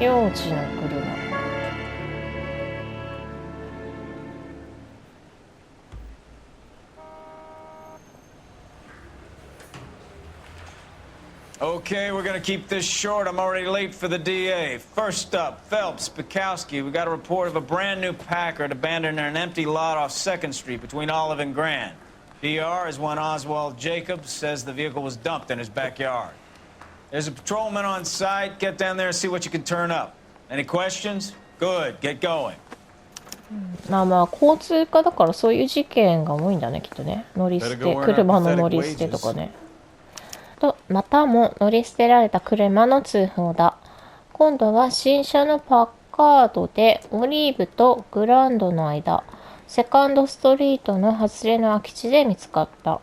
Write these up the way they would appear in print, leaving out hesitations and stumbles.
領事の車。Okay, we're gonna keep this short. I'm already late for the DA. First up, Phelps, Bukowski. We got a report of a brand new Packard abandoned in an empty lot off 2nd Street between Olive and Grand. PR is one Oswald Jacobs says the vehicle was dumped in his backyard. There's a patrolman on site. Get down there and see what you can turn up. Any questions? Good. Get going. まあ交通課だからそういう事件が多いんだね、きっとね。乗り捨て、車の乗り捨てとかね。と、またも乗り捨てられた車の通報だ。今度は新車のパッカードでオリーブとグランドの間、セカンドストリートのはずれの空き地で見つかった。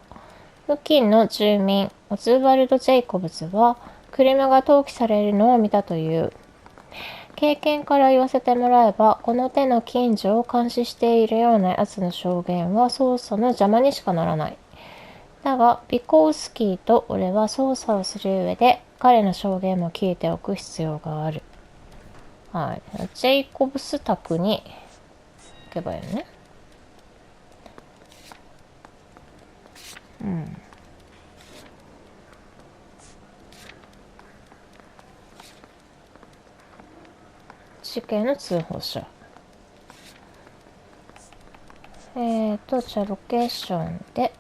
付近の住民、オズワルド・ジェイコブズは、車が投棄されるのを見たという。経験から言わせてもらえば、この手の近所を監視しているような奴の証言は捜査の邪魔にしかならない。だが、ビコウスキーと俺は捜査をする上で、彼の証言も聞いておく必要がある。はい。ジェイコブス宅に行けばいいのね。うん。事件の通報者。じゃあロケーションで、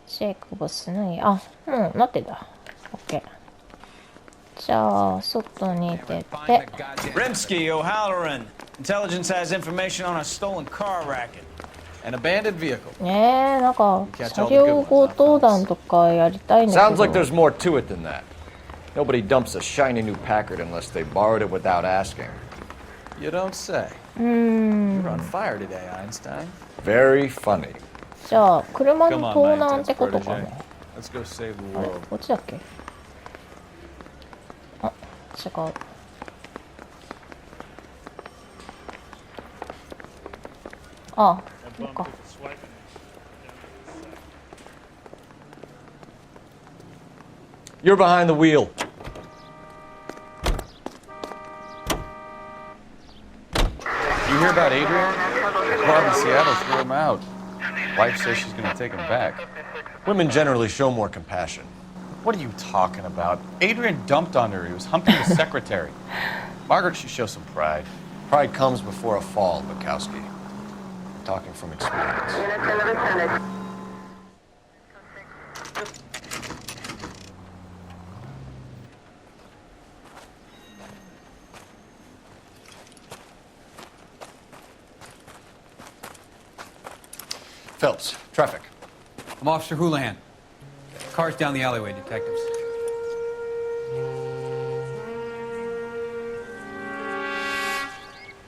ジェイコブスの家、もうなってんだ。OK。じゃあ、外に出て。Rimsky, O'Halloran. Intelligence has information on a stolen car racket. An abandoned vehicle. なんか、車両強盗団とかやりたいんだけ Sounds ど。 like there's more to it than that. Nobody dumps a shiny new Packard unless they borrowed it without asking. You don't say. You're on fire today, Einstein. Very funny. じゃあ、車の Come on, 盗 my 難っ intense てことか protege. ね。Let's go save the あれ world. こっちだっけ？違う。こっか。You're behind the wheel. You hear about Adrian? Bob in Seattle threw him out. Wife says she's going to take him back. Women generally show more compassion. What are you talking about? Adrian dumped on her. He was humping his secretary. Margaret should show some pride. Pride comes before a fall, Bukowski. Talking from experience. Phelps, traffic. I'm Officer Houlihan. Car's down the alleyway, detectives.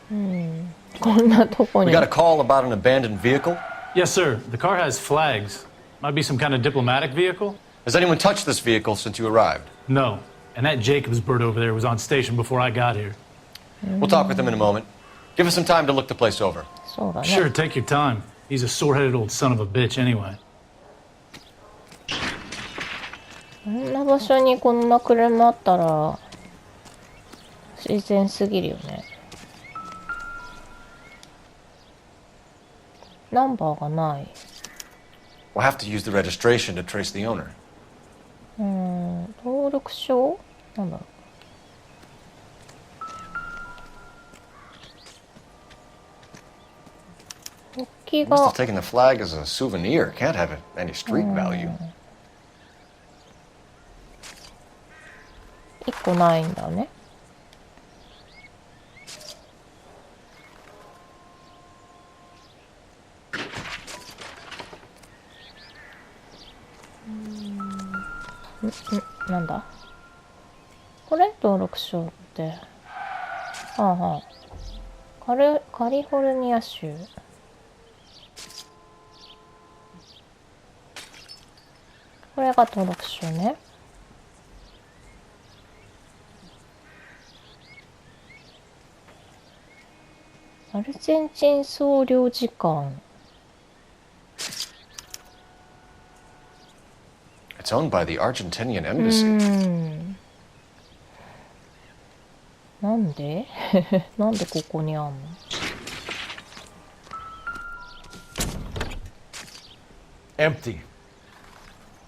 We got a call about an abandoned vehicle? Yes, sir. The car has flags. Might be some kind of diplomatic vehicle? Has anyone touched this vehicle since you arrived? No. And that Jacobs bird over there was on station before I got here. We'll talk with him in a moment. Give us some time to look the place over. Sure, take your time. He's a sore-headed old son of a bitch anyway. こんな場所にこんな車あったら自然すぎるよね。ナンバーがない。We'll have to use the registration to trace the owner. 登録証？なんだろう。国旗 Must が have taken the flag as a souvenir. Can't have any street value. 1個ないんだね。なんだこれ登録証って。カリフォルニア州。これが登録証ね。アルゼンチン総領事館。It's owned by the Argentinian embassy. なんでなんでここにあんの？Empty.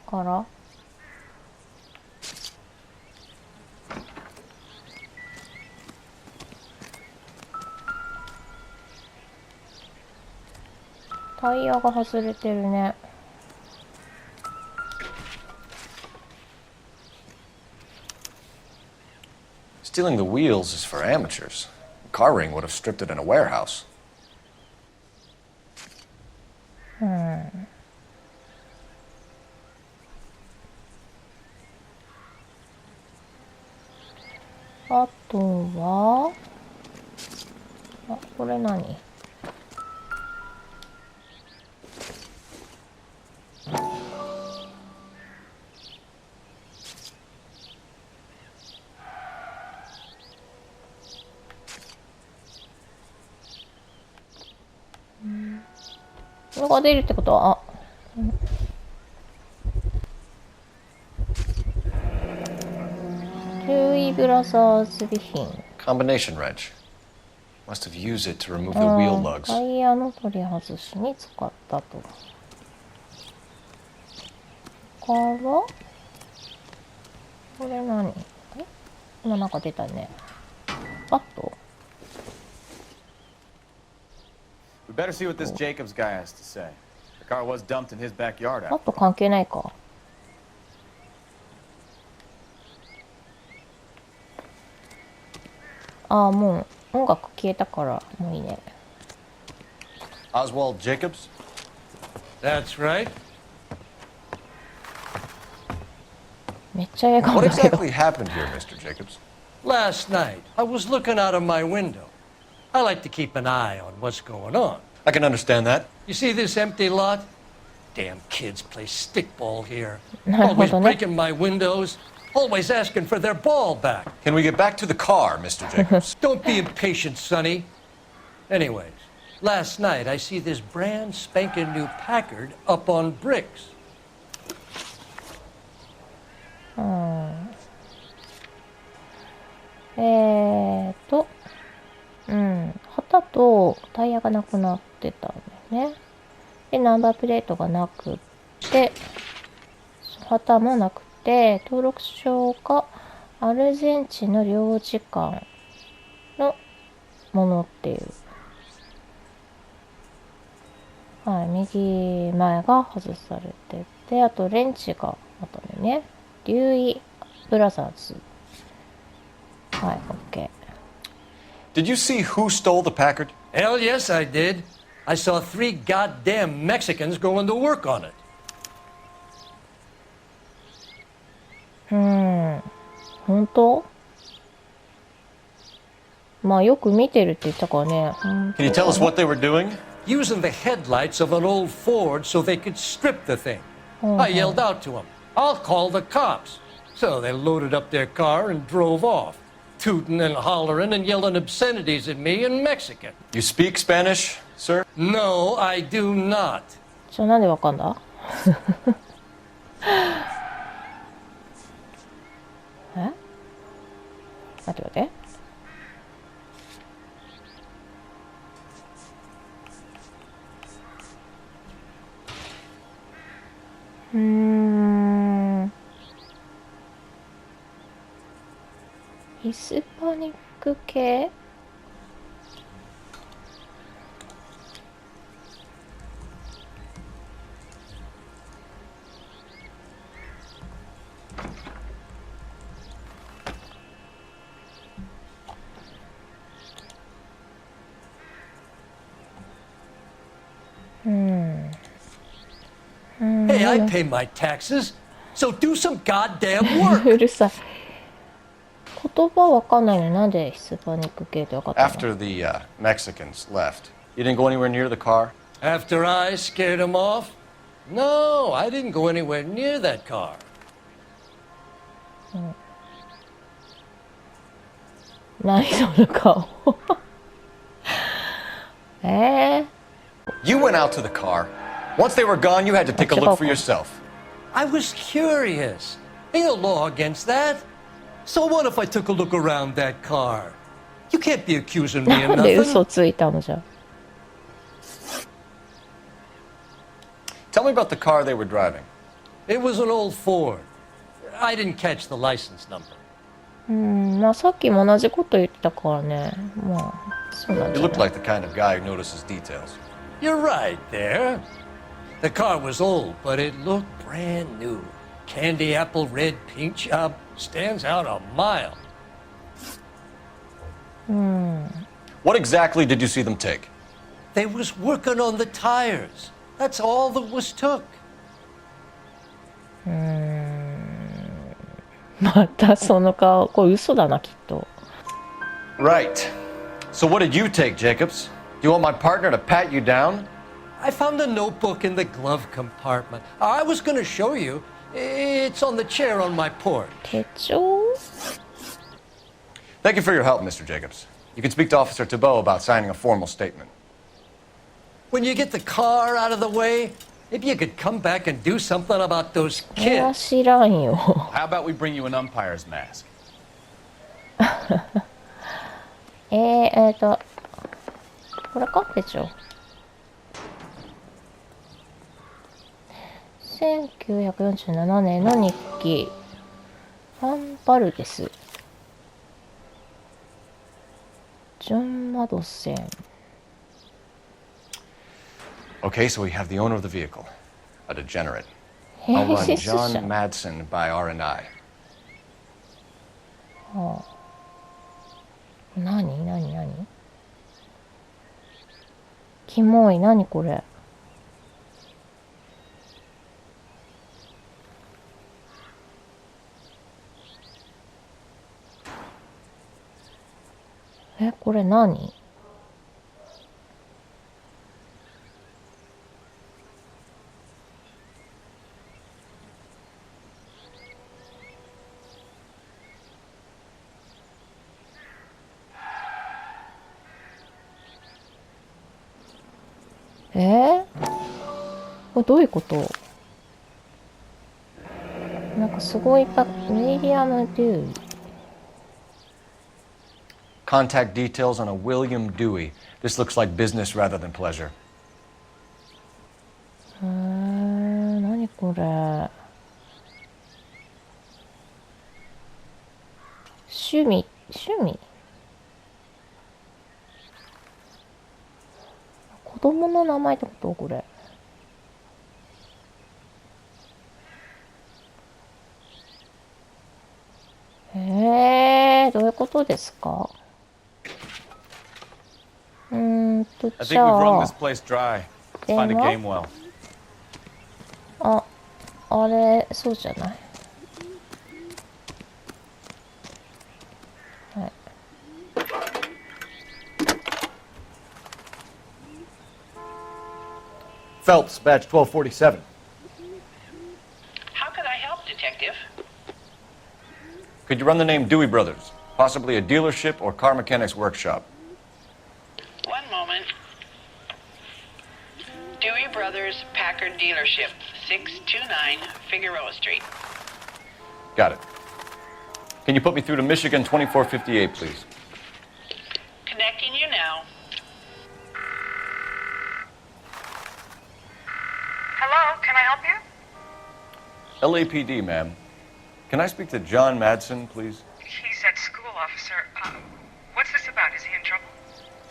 からタイヤが外れてるね。Stealing the wheels is for amateurs. Car ring would have stripped it in a warehouse. あとは、あ、これ何？これが出るってことは、注意ブラザーズ備品。Combination wrench. Must have used it to remove the wheel lugs. タイヤの取り外しに使ったと。から、これ何？今なんか出たね。バット？ We better see what this Jacobs guy has to say. The car was dumped in his backyard バット関係ないか。ああ、もう音楽消えたからもういいね。Oswald Jacobs? That's right. めっちゃ笑顔 What だけど。 exactly happened here, Mr. Jacobs? Last night, I was looking out of my window. I like to keep an eye on what's going on. I can understand that. You see this empty lot? Damn kids play stickball here. なるほ Always どね。 breaking my windows. Always asking for their ball back. Can we get back to the car, Mr. Jacobs? Don't be impatient, Sonny. Anyways, last night I see this brand spanking new Packard up on bricks. 旗とタイヤがなくなってたんだよね。で、ナンバープレートがなくって、旗もなくて、登録証がアルゼンチンの領事館のものっていう。はい、右前が外されてて、あとレンチがあったんだよね。デューイブラザーズ。はい、OK。Did you see who stole the Packard? Hell yes, I did. I saw 3 goddamn Mexicans going to work on it. 本当？まあよく見てるって言ったからね。Can you tell us what they were doing? Using the headlights of an old Ford so they could strip the thing. I yelled out to them, I'll call the cops. So they loaded up their car and drove off, tooting and hollering and yelling obscenities at me in Mexican. You speak Spanish, sir? No, I do not. じゃあなんでわかんだ？え？待って待って。ヒスパニック系？Hey, I pay my taxes, so do some goddamn work. うるさい。言葉わかんないのになんでヒスパニック系ってわかったの？ After the Mexicans left, you didn't go anywhere near the car? After I scared them off? No, I didn't go anywhere near that car. 何その顔。You went out to the car. Once they were gone, you had to take a look for yourself. I was curious. Ain't no law against that. So what if I took a look around that car? You can't be accusing me of なんで nothing. 嘘ついたのじゃ。 Tell me about the car they were driving. It was an old Ford. I didn't catch the license number. まあさっきも同じこと言ってたからね。まあ、そうなん You じゃ look ない。 like the kind of guy who notices details. You're right there. The car was old, but it looked brand new. Candy apple red paint job stands out a mile. What exactly did you see them take? They was working on the tires. That's all that was took. またその顔。これ嘘だな、きっと。 Right. So what did you take, Jacobs? Do you want my partner to pat you down? I found a notebook in the glove compartment. I was going to show you. It's on the chair on my porch. 手帳 Thank you for your help, Mr. Jacobs. You can speak to Officer Thibault about signing a formal statement. When you get the car out of the way, maybe you could come back and do something about those いや、 kids. 知らんよ。 How about we bring you an umpire's mask? これか手帳。1947年の日記。ファン・バルデス。ジョン・マドセン。 Okay, so we have the owner of the vehicle, a degenerate. 編 I'll run 集者。 John Madsen by R&I. 何キモい、何これ。これ何？これどういうこと？なんかすごいウィリアム・デュー。 Contact details on a William Dewey. This looks like business rather than pleasure. 何これ。趣味子供の名前ってことこれ。どういうことですか？ I think じ we've ゃ wrung あ this place dry. Let's find a game well. あれそうじゃない？はい。 Phelps, badge 1247. How could I help, Detective? Could you run the name Dewey Brothers? Possibly a dealership or car mechanics workshop. One moment. Dewey Brothers Packard Dealership, 629 Figueroa Street. Got it. Can you put me through to Michigan 2458, please? Connecting you now. Hello, can I help you? LAPD, ma'am. Can I speak to John Madsen, please? He's at school, officer. What's this about? Is he in trouble?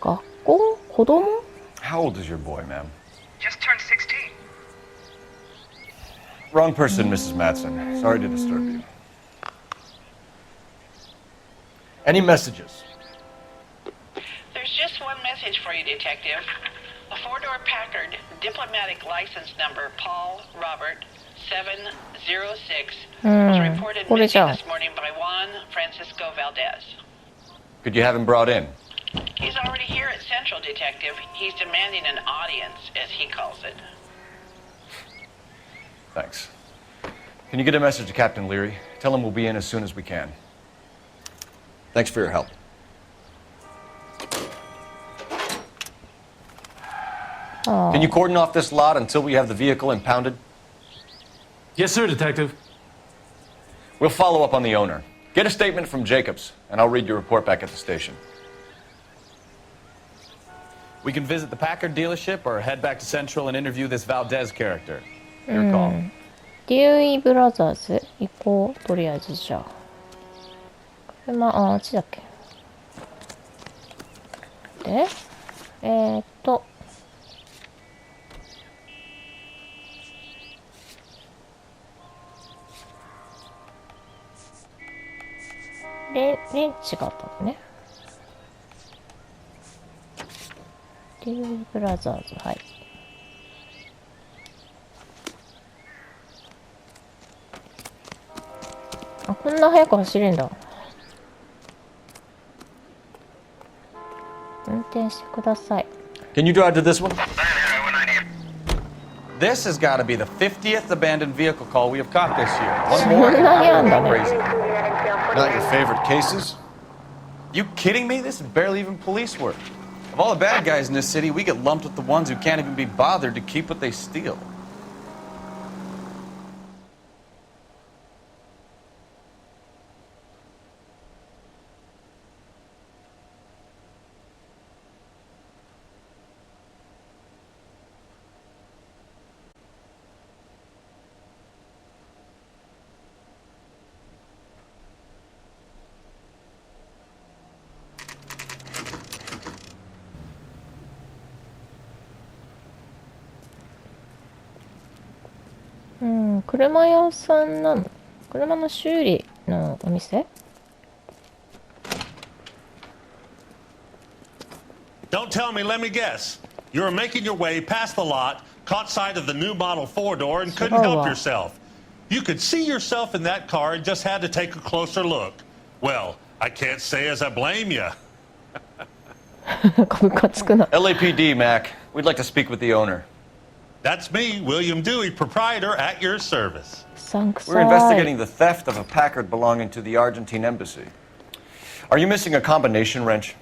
学校？子供？ How old is your boy, ma'am? Just turned 16. Wrong person, Mrs. Madsen. Sorry to disturb you. Any messages? There's just one message for you, Detective. A four-door Packard, diplomatic license number Paul Robert 706, was reported missing this morning by Juan Francisco Valdez. Could you have him brought in? He's already here at Central, Detective. He's demanding an audience, as he calls it. Thanks. Can you get a message to Captain Leary? Tell him we'll be in as soon as we can. Thanks for your help. Can you cordon off this lot until we have the vehicle impounded? Yes, sir, Detective. We'll follow up on the owner. Get a statement from Jacobs, and I'll read your report back at the station. We can visit the Packard dealership or head back to Central and interview this Valdez character. Your call. デューイブラザーズ行こう。とりあえずじゃあ。あっちだっけ。で、レンチがあったのね。デューイブラザーズ、はい。あ、こんな速く走れんだ。運転してください。Can you drive to this one? This has got to be the 50th abandoned vehicle call we have caught this year. One そ more. んなにあんだ Go ね。 crazy. Not your favorite cases? You kidding me? This is barely even police work. Of all the bad guys in this city, we get lumped with the ones who can't even be bothered to keep what they steal.うん、車屋さんなの？車の修理のお店？ Don't tell me, let me guess. You were making your way past the lot, caught sight of the new model four-door, and couldn't help yourself. You could see yourself in that car and just had to take a closer look. Well, I can't say as I blame you. ムカつくな。 LAPD, Mac. We'd like to speak with the owner. That's me, William Dewey, proprietor, at your service. We're investigating the theft of a Packard belonging to the Argentine embassy. Are you missing a combination wrench?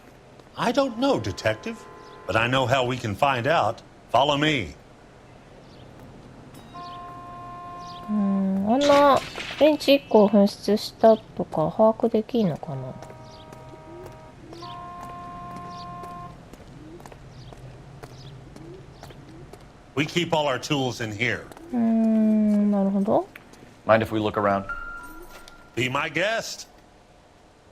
I don't know, Detective, but I know how we can find out. Follow me. あんなレンチ1個紛失したとか把握できんのかな。We keep all our tools in here. なるほど。 Mind if we look around? Be my guest.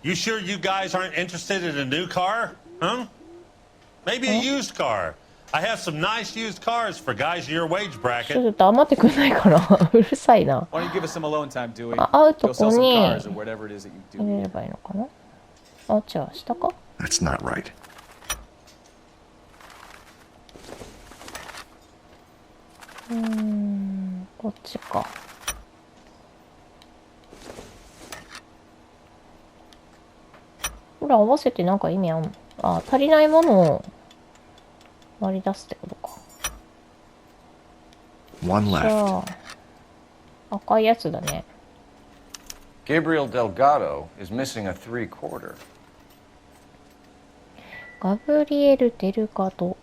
You sure you guys aren't interested in a new car? Huh? Maybe a used car. I have some nice used cars for guys in your wage ちょ bracket. っと黙ってくれないかな。うるさいな。 Why don't you give us some alone time, Dewey? 会うと Go こ sell some に cars or whatever it is that you 入 do. れればいいのかな。あ、じゃあ下か。 That's not right. こっちか。これ合わせてなんか意味あんの？あ、足りないものを割り出すってことか。 One じ left. ゃあ、赤いやつだね。 Gabriel Delgado is missing a three-quarter. ガブリエル・デルガド。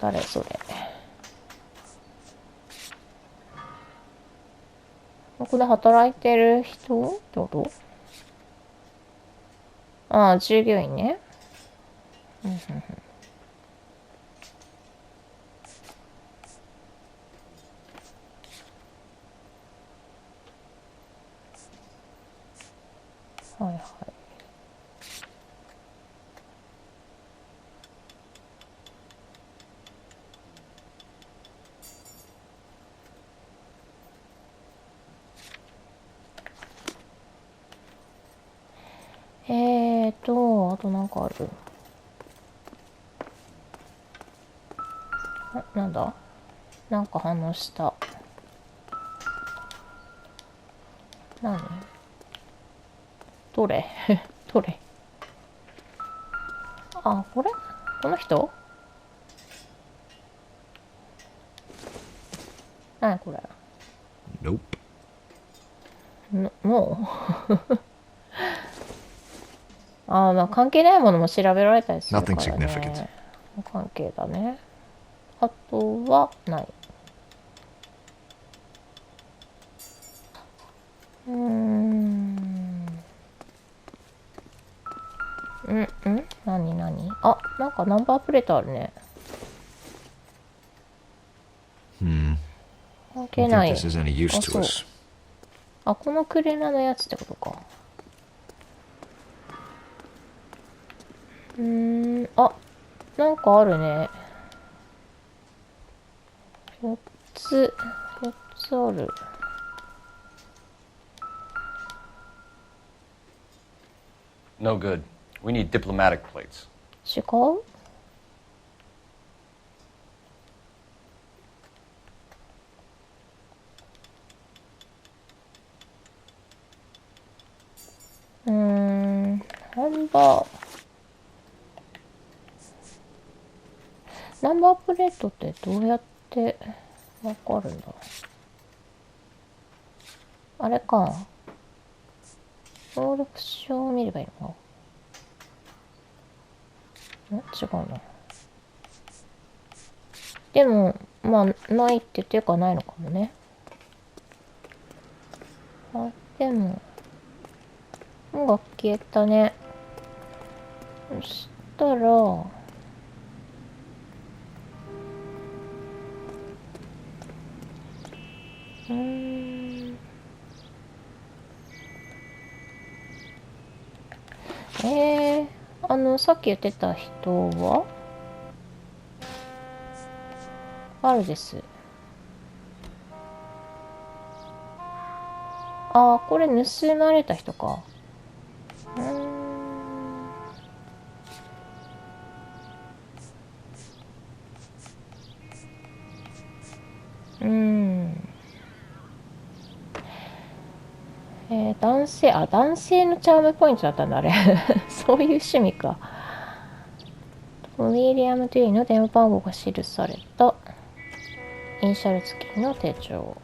誰それ。ここで働いてる人ってこと？ああ、従業員ね。はいはい。あとなんかある？なんだ？なんか反応した。何？どれどれ？あ、これ？この人？何これ？ Nope. もうああ、まあ関係ないものも調べられたりするから Nothing ね。 significant. 関係だね。あとはない。何何？あ、なんかナンバープレートあるね。関係 Don't な think い。 this is any use あ、 to そう。 us. あ、この車のやつってことか。あ、なんかあるね。4つある。No good. We need diplomatic plates. 違う？ナンバープレートってどうやってわかるんだ？あれか。登録証を見ればいいのか？違うな。でも、まあ、ないって言ってるからないのかもね。あ、でも、音が消えたね。そしたら、さっき言ってた人はあるです。ああ、これ盗まれた人か。男性のチャームポイントだったんだ、あれ。そういう趣味か。ウィリアム・デュイの電話番号が記されたイニシャル付きの手帳。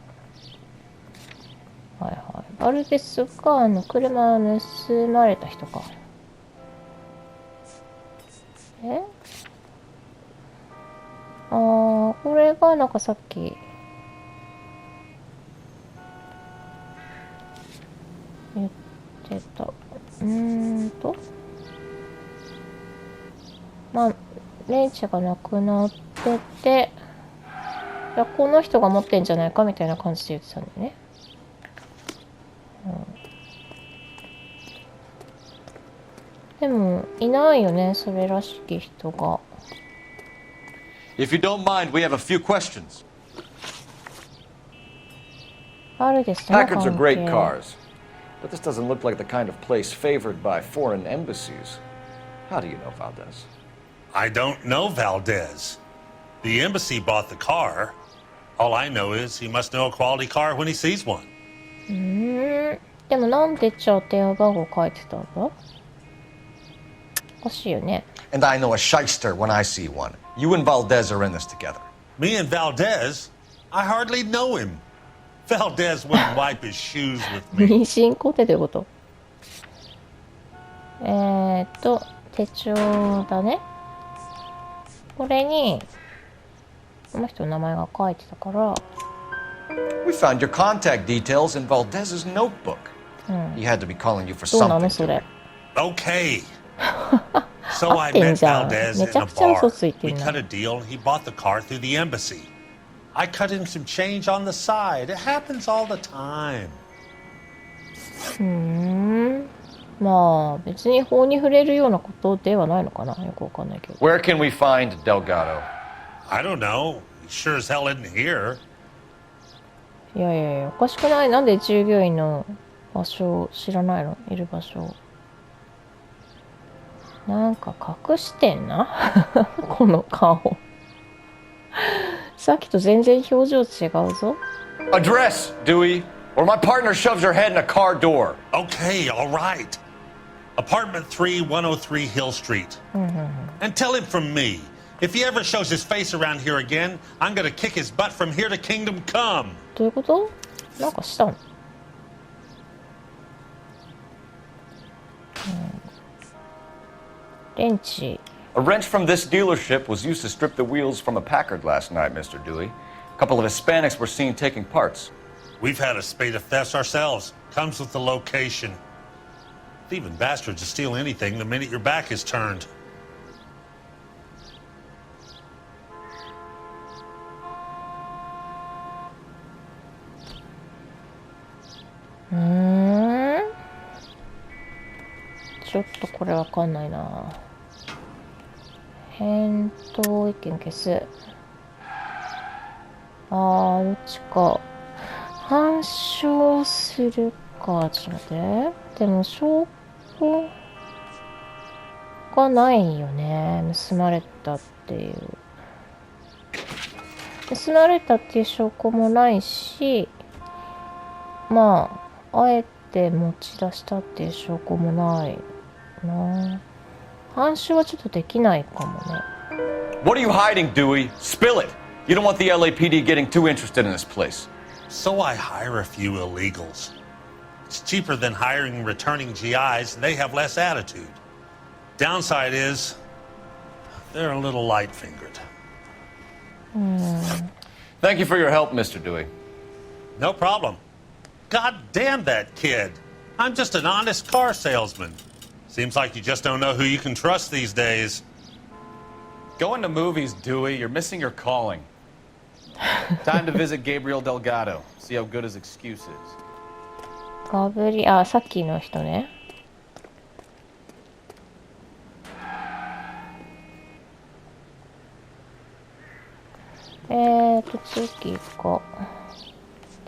はいはい。アルベスが車盗まれた人か。これがなんかさっき言ってた。まあ、レイチが亡くなってて、いや、この人が持ってんじゃないかみたいな感じで言ってたんだよね。でも、いないよね、それらしき人が。If you don't mind, we have a few questions. あるですね。 Packards are great cars, but this doesn't look like the kind of place favored by foreign embassies. How do you know Valdez? I don't know Valdez. The embassy bought the car. All I know is he must know a quality car when he sees one. でもなんでじゃあ電話番号書いてたんだ？おかしいよね。And I know a shyster when I see one. You and Valdez are in this together. Me and Valdez? I hardly know him. Valdez wouldn't wipe his shoes with me. 妊娠コテどういうこと？手帳だね。これにこの人の名前が書いてたから。We found your contact details in Valdez's notebook. He had to be calling you for どうなの something. それ。Okay. So I met Valdez in a bar. We cut a deal and he bought the car through the embassy. I cut him some change on the side. It happens all the time. まあ別に法に触れるようなことではないのかな。よくわかんないけど。Where can we find Delgado? I don't know. He sure as hell isn't here. いやいやいや、おかしくない？なんで従業員の場所を知らないの？いる場所。なんか隠してんなこの顔。さっきと全然表情違うぞ。Address, Dewey, or my partner shoves your head in a car door. Okay, all right. Apartment 3, 103 Hill Street. And tell him from me, if he ever shows his face around here again, I'm gonna kick his butt from here to Kingdom Come. どういうこと？なんかしたの？レンチ。A wrench from this dealership was used to strip the wheels from a Packard last night, Mr. Dewey. A couple of Hispanics were seen taking parts. We've had a spate of thefts ourselves. Comes with the location. Thieving bastards will steal anything the minute your back is turned. ちょっとこれわかんないな。返答意見消す。どっちか。反証するか。ちょっと待って。でも、証拠がないよね。盗まれたっていう。盗まれたっていう証拠もないし、まあ、あえて持ち出したっていう証拠もないな。反証はちょっとできないかもね。What are you hiding, Dewey? Spill it! You don't want the LAPD getting too interested in this place. So I hire a few illegals. It's cheaper than hiring returning GIs, and they have less attitude. Downside is, they're a little light-fingered. Thank you for your help, Mr. Dewey. No problem. God damn that kid. I'm just an honest car salesman. Seems like you just don't know who you can trust these days. Going to movies, Dewey. You're missing your calling. Time to visit Gabriel Delgado. See how good his excuse is. さっきの人ね。次か。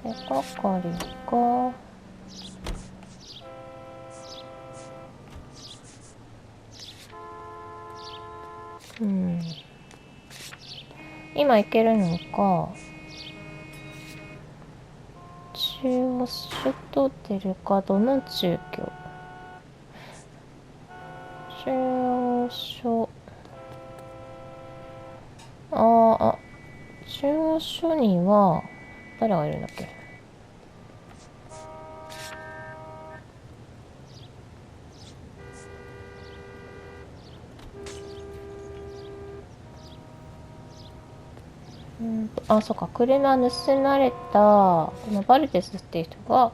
手がかりか。今行けるのか。中央首都デルガドの住居。中央署。中央署には誰がいるんだっけ。そうか、車盗まれたこのバルテスっていう人が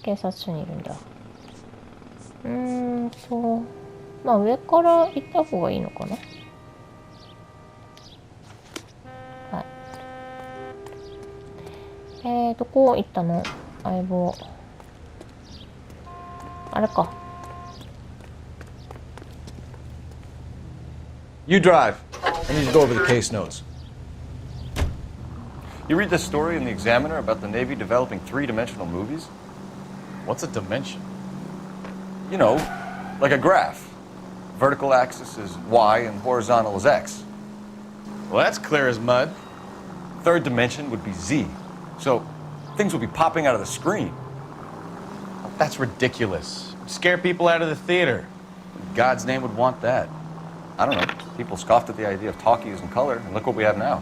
警察署にいるんだ。まあ上から行った方がいいのかな。はい。どこ行ったの？相棒。あれか。You drive. I need to go over the case notes. You read this story in the Examiner about the Navy developing three-dimensional movies? What's a dimension? You know, like a graph. Vertical axis is Y and horizontal is X. Well, that's clear as mud. Third dimension would be Z. So things would be popping out of the screen. That's ridiculous. It'd scare people out of the theater. In God's name would want that. I don't know. People scoffed at the idea of talkies in color, and look what we have now.